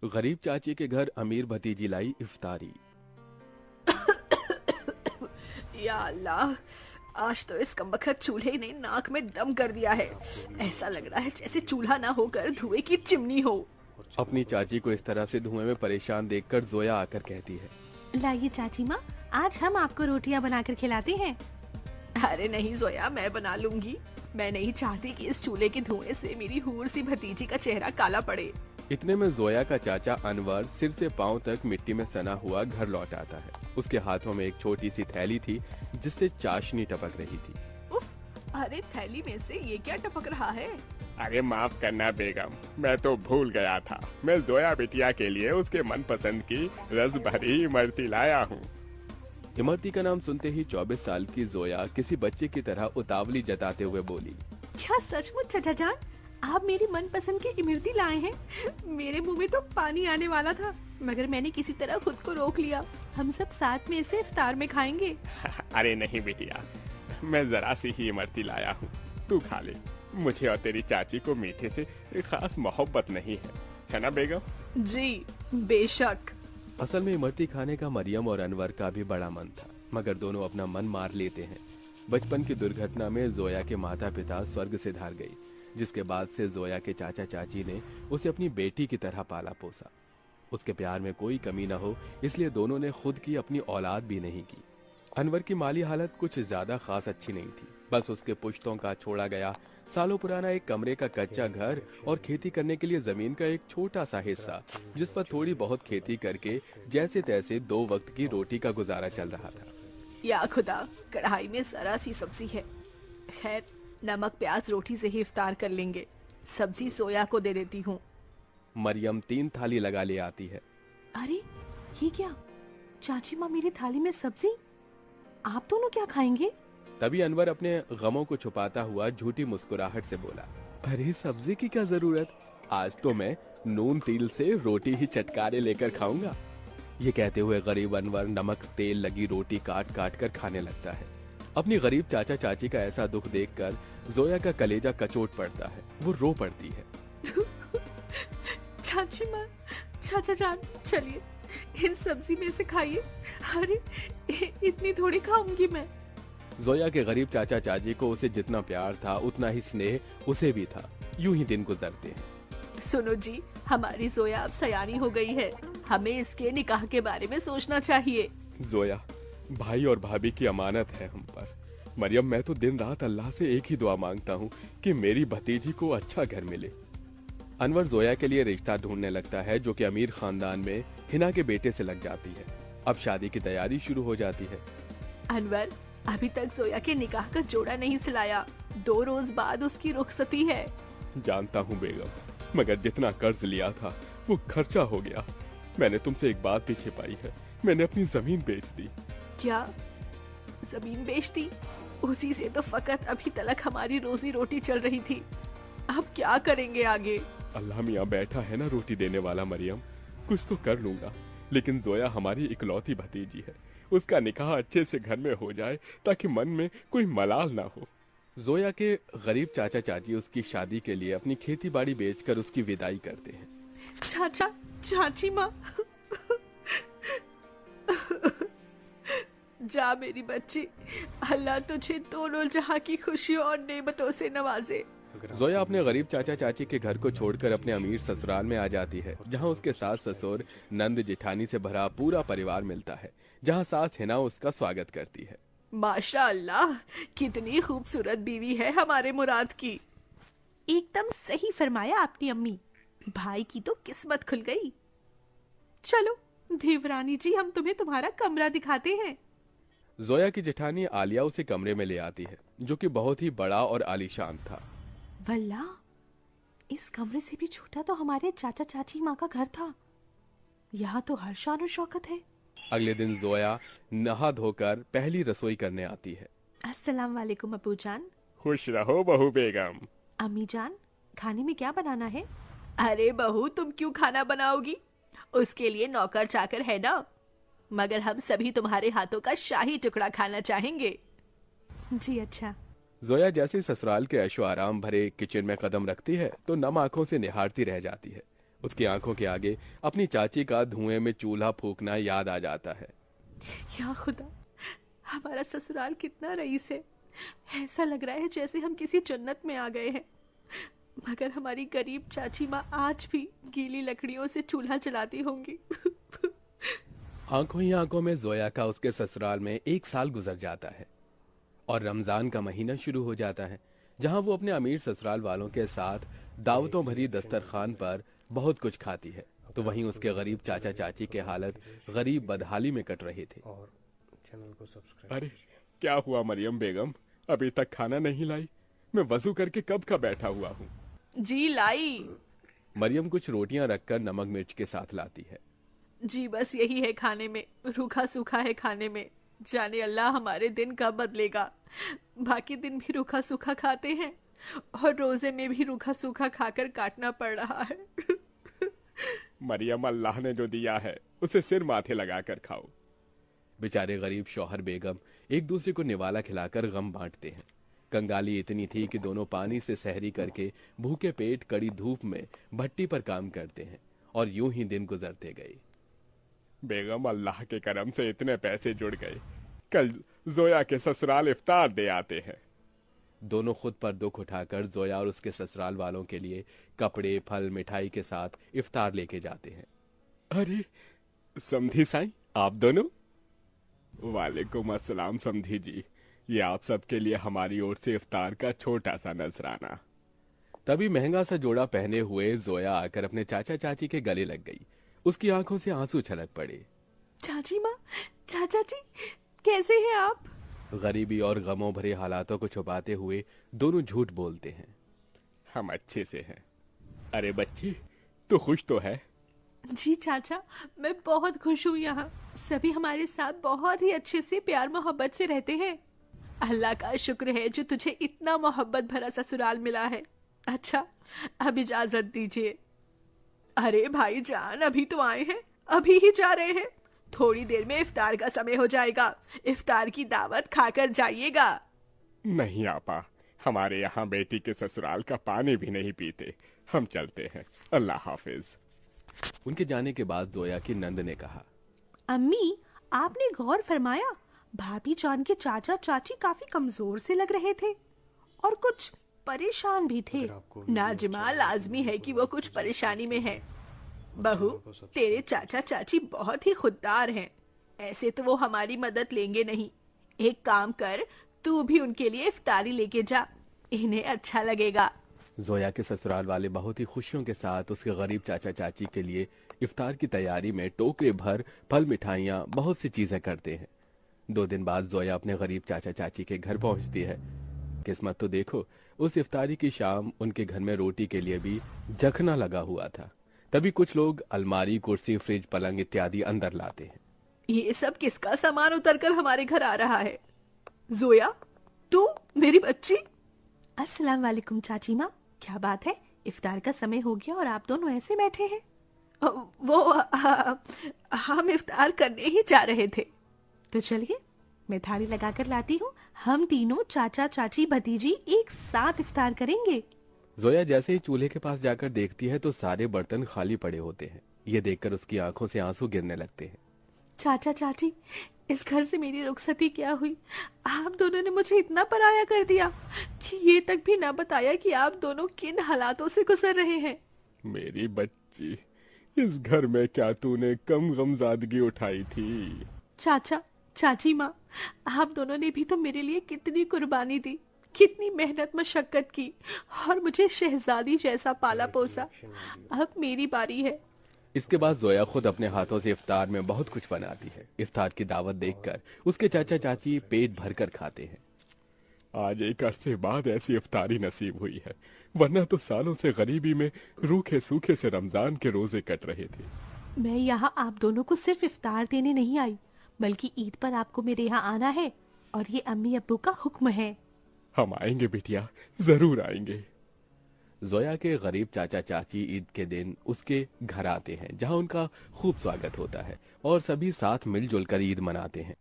गरीब चाची के घर अमीर भतीजी लाई इफ्तारी। या अल्लाह, आज तो इस कमबख्त चूल्हे ने नाक में दम कर दिया है। ऐसा लग रहा है जैसे चूल्हा ना होकर धुएं की चिमनी हो। अपनी चाची को इस तरह से धुएं में परेशान देखकर जोया आकर कहती है, लाइए चाची माँ, आज हम आपको रोटियाँ बनाकर खिलाते हैं। अरे नहीं जोया, मैं बना लूंगी। मैं नहीं चाहती कि इस चूल्हे के धुएं से मेरी हूर सी भतीजी का चेहरा काला पड़े। इतने में जोया का चाचा अनवर सिर से पांव तक मिट्टी में सना हुआ घर लौट आता है। उसके हाथों में एक छोटी सी थैली थी जिससे चाशनी टपक रही थी। उफ, अरे थैली में से ये क्या टपक रहा है? अरे माफ करना बेगम, मैं तो भूल गया था। मैं जोया बिटिया के लिए उसके मनपसंद की रस भरी इमरती लाया हूँ। इमरती का नाम सुनते ही 24 साल की जोया किसी बच्चे की तरह उतावली जताते हुए बोली, क्या सचमुच चाचा जान, आप मेरी मनपसंद की इमरती लाए हैं? मेरे मुंह में तो पानी आने वाला था, मगर मैंने किसी तरह खुद को रोक लिया। हम सब साथ में इसे इफ्तार में खाएंगे। अरे नहीं बिटिया, मैं जरा सी ही इमरती लाया हूँ, तू खा ले। मुझे और तेरी चाची को मीठे से खास मोहब्बत नहीं है ना बेगम? जी बेशक। असल में इमरती खाने का मरियम और अनवर का भी बड़ा मन था, मगर दोनों अपना मन मार लेते हैं। बचपन की दुर्घटना में जोया के माता पिता स्वर्ग से धार गई, जिसके बाद से जोया के चाचा चाची ने उसे अपनी बेटी की तरह पाला पोसा। उसके प्यार में कोई कमी न हो, इसलिए दोनों ने खुद की अपनी औलाद भी नहीं की। अनवर की माली हालत कुछ ज्यादा खास अच्छी नहीं थी। बस उसके पुश्तों का छोड़ा गया सालों पुराना एक कमरे का कच्चा घर और खेती करने के लिए जमीन का एक छोटा सा हिस्सा, जिस पर थोड़ी बहुत खेती करके जैसे तैसे 2 वक्त की रोटी का गुजारा चल रहा था। या खुदा, कढ़ाई में जरा सी सब्जी है। खैर, नमक प्याज रोटी से ही इफ्तार कर लेंगे। सब्जी सोया को दे देती हूँ। मरियम 3 थाली लगा ले आती है। अरे ये क्या, चाची माँ मेरी थाली में सब्जी, आप दोनों क्या खाएंगे? तभी अनवर अपने गमों को छुपाता हुआ झूठी मुस्कुराहट से बोला, अरे सब्जी की क्या जरूरत, आज तो मैं नून तिल से रोटी ही चटकारे लेकर खाऊंगा। ये कहते हुए गरीब अनवर नमक तेल लगी रोटी काट काट कर खाने लगता है। अपनी गरीब चाचा चाची का ऐसा दुख देखकर जोया का कलेजा कचोट पड़ता है। वो रो पड़ती है। चाची माँ, चाचा जान, चलिए इन सब्जी में से खाइए। अरे इतनी थोड़ी खाऊंगी मैं। जोया के गरीब चाचा चाची को उसे जितना प्यार था उतना ही स्नेह उसे भी था। यूं ही दिन गुजरते हैं। सुनो जी, हमारी जोया अब सयानी हो गई है। हमें इसके निकाह के बारे में सोचना चाहिए। जोया, भाई और भाभी की अमानत है हम पर। मरियम, मैं तो दिन रात अल्लाह से एक ही दुआ मांगता हूँ कि मेरी भतीजी को अच्छा घर मिले। अनवर जोया के लिए रिश्ता ढूंढने लगता है, जो कि अमीर खानदान में हिना के बेटे से लग जाती है। अब शादी की तैयारी शुरू हो जाती है। अनवर, अभी तक जोया के निकाह का जोड़ा नहीं सिलाया। 2 रोज बाद उसकी रुखसती है। जानता हूँ बेगम, मगर जितना कर्ज लिया था वो खर्चा हो गया। मैंने तुमसे एक बात भी छिपाई है, मैंने अपनी जमीन बेच दी। क्या जमीन बेच दी? उसी से तो फकत अभी तक हमारी रोजी रोटी चल रही थी। अब क्या करेंगे आगे? अल्लाह मियाँ बैठा है ना रोटी देने वाला। मरियम, कुछ तो कर लूंगा, लेकिन जोया हमारी इकलौती भतीजी है। उसका निकाह अच्छे से घर में हो जाए ताकि मन में कोई मलाल ना हो। जोया के गरीब चाचा चाची उसकी शादी के लिए अपनी खेती बाड़ी बेचकर उसकी विदाई करते हैं। चाचा चाची माँ, जा मेरी बच्ची, अल्लाह तुझे दोनों जहां की खुशियों और नेमतों से नवाजे। जोया अपने गरीब चाचा चाची के घर को छोड़कर अपने अमीर ससुराल में आ जाती है, जहां उसके सास ससुर नंद जेठानी से भरा पूरा परिवार मिलता है, जहां सास हिना उसका स्वागत करती है। माशा अल्लाह, कितनी खूबसूरत बीवी है हमारे मुराद की। एकदम सही फरमाया आपकी अम्मी, भाई की तो किस्मत खुल गई। चलो देवरानी जी, हम तुम्हें तुम्हारा कमरा दिखाते हैं। जोया की जेठानी आलिया उसे कमरे में ले आती है, जो कि बहुत ही बड़ा और आलीशान था। वल्ला, इस कमरे से भी छोटा तो हमारे चाचा चाची माँ का घर था। यहाँ तो हर शान और शौकत है। अगले दिन जोया नहा धोकर पहली रसोई करने आती है। अस्सलाम वालेकुम अबू जान। खुश रहो बहू बेगम। अम्मी जान, खाने में क्या बनाना है? अरे बहू, तुम क्यों खाना बनाओगी? उसके लिए नौकर चाकर है ना। मगर हम सभी तुम्हारे हाथों का शाही टुकड़ा खाना चाहेंगे। जी अच्छा। जोया जैसे ससुराल के ऐशो आराम भरे किचन में कदम रखती है तो नम आंखों से निहारती रह जाती है। उसकी आंखों के आगे अपनी चाची का धुएं में चूल्हा फूंकना याद आ जाता है। या खुदा, हमारा ससुराल कितना रईस है। ऐसा लग रहा है जैसे हम किसी जन्नत में आ गए हैं। मगर हमारी गरीब चाची माँ आज भी गीली लकड़ियों से चूल्हा जलाती होंगी। आंखों ही आंखों में जोया का उसके ससुराल में 1 साल गुजर जाता है और रमजान का महीना शुरू हो जाता है, जहां वो अपने अमीर ससुराल वालों के साथ दावतों भरी दस्तरखान पर बहुत कुछ खाती है, तो वहीं उसके गरीब चाचा चाची के हालत गरीब बदहाली में कट रहे थे। और चैनल को सब्सक्राइब। अरे क्या हुआ मरियम बेगम, अभी तक खाना नहीं लाई? मैं वजू करके कब का बैठा हुआ हूँ। जी लाई। मरियम कुछ रोटियां रखकर नमक मिर्च के साथ लाती है। जी बस यही है खाने में, रूखा सूखा है खाने में। जाने अल्लाह हमारे दिन कब बदलेगा। बाकी दिन भी रूखा सूखा खाते हैं और रोजे में भी रूखा सूखा खाकर काटना पड़ रहा है। मरियम, अल्लाह ने जो दिया है उसे सिर माथे लगाकर खाओ। बेचारे गरीब शौहर बेगम एक दूसरे को निवाला खिलाकर गम बांटते हैं। कंगाली इतनी थी कि दोनों पानी से सहरी करके भूखे पेट कड़ी धूप में भट्टी पर काम करते हैं और यूं ही दिन गुजरते गए। बेगम, अल्लाह के करम से इतने पैसे जुड़ गए, कल जोया के ससुराल इफ्तार दे आते हैं। दोनों खुद पर दुख उठाकर जोया और उसके ससुराल वालों के लिए कपड़े, फल, मिठाई के साथ इफ्तार लेके जाते हैं। अरे समधी साईं, आप दोनों? वालेकुम अस्सलाम समधी जी, ये आप सबके लिए हमारी ओर से इफ्तार का छोटा सा नजराना। तभी महंगा सा जोड़ा पहने हुए जोया आकर अपने चाचा चाची के गले लग गई। उसकी आंखों से आंसू छलक पड़े। चाची माँ, चाचा जी, कैसे हैं आप? गरीबी और गमों भरे हालातों को छुपाते हुए दोनों झूठ बोलते हैं। हम अच्छे से हैं। अरे बच्ची, तू खुश तो है? जी चाचा, मैं बहुत खुश हूँ। यहाँ सभी हमारे साथ बहुत ही अच्छे से प्यार मोहब्बत से रहते हैं। अल्लाह का शुक्र है जो तुझे इतना मोहब्बत भरा ससुराल मिला है। अच्छा, अब इजाजत दीजिए। अरे भाई जान, अभी तो आए हैं, अभी ही जा रहे हैं। थोड़ी देर में इफ्तार का समय हो जाएगा। इफ्तार की दावत खाकर जाइएगा। नहीं आपा, हमारे यहाँ बेटी के ससुराल का पानी भी नहीं पीते। हम चलते हैं, अल्लाह हाफिज। उनके जाने के बाद जोया की नंद ने कहा, अम्मी, आपने गौर फरमाया भाभी जान के चाचा चाची काफी कमजोर से लग रहे थे और कुछ परेशान भी थे। नाजिमा, लाजमी है कि वो कुछ परेशानी में है। बहू, तेरे चाचा चाची बहुत ही खुददार हैं। ऐसे तो वो हमारी मदद लेंगे नहीं। एक काम कर, तू भी उनके लिए इफ्तारी लेके जा, इन्हें अच्छा लगेगा। जोया के ससुराल वाले बहुत ही खुशियों के साथ उसके गरीब चाचा चाची के लिए इफ्तार की तैयारी में टोकरे भर फल, मिठाइयाँ, बहुत सी चीजें करते हैं। 2 दिन बाद जोया अपने गरीब चाचा चाची के घर पहुंचती है। किस्मत तो देखो, उस इफ्तारी की शाम उनके घर में रोटी के लिए भी जखना लगा हुआ था। तभी कुछ लोग अलमारी, कुर्सी, फ्रिज, पलंग इत्यादि अंदर लाते हैं। ये सब किसका सामान उतर कर हमारे घर आ रहा है? जोया, तू मेरी बच्ची? अस्सलाम वालेकुम चाची माँ, क्या बात है? इफ्तार का समय हो गया और आप दोनों ऐसे बैठे हैं? हम इफ्तार करने ही जा रहे थे। तो चलिए, मैं थाली लगाकर लाती हूँ। हम तीनों चाचा चाची भतीजी एक साथ इफ्तार करेंगे। जोया जैसे ही चूल्हे के पास जाकर देखती है तो सारे बर्तन खाली पड़े होते हैं। ये देखकर उसकी आंखों से आंसू गिरने लगते हैं। चाचा चाची, इस घर से मेरी रुखसती क्या हुई? आप दोनों ने मुझे इतना पराया कर दिया कि ये तक भी ना बताया कि आप दोनों किन हालातों से गुजर रहे हैं। मेरी बच्ची, इस घर में क्या तूने कम गमजादगी उठाई थी? चाचा चाची माँ, आप दोनों ने भी तो मेरे लिए कितनी कुर्बानी दी, कितनी मेहनत मशक्कत की और मुझे शहजादी जैसा पाला पोसा। अब मेरी बारी है। इसके बाद जोया खुद अपने हाथों से इफ्तार में बहुत कुछ बनाती है। इफ्तार की दावत देखकर उसके चाचा चाची पेट भरकर खाते हैं। आज एक अरसे बाद ऐसी इफ्तारी नसीब हुई है, वरना तो सालों से गरीबी में रूखे सूखे से रमजान के रोजे कट रहे थे। मैं यहाँ आप दोनों को सिर्फ इफ्तार देने नहीं आई, बल्कि ईद पर आपको मेरे यहाँ आना है और ये अम्मी अब्बू का हुक्म है। हम आएंगे बिटिया, जरूर आएंगे। जोया के गरीब चाचा चाची ईद के दिन उसके घर आते हैं, जहां उनका खूब स्वागत होता है और सभी साथ मिलजुल कर ईद मनाते हैं।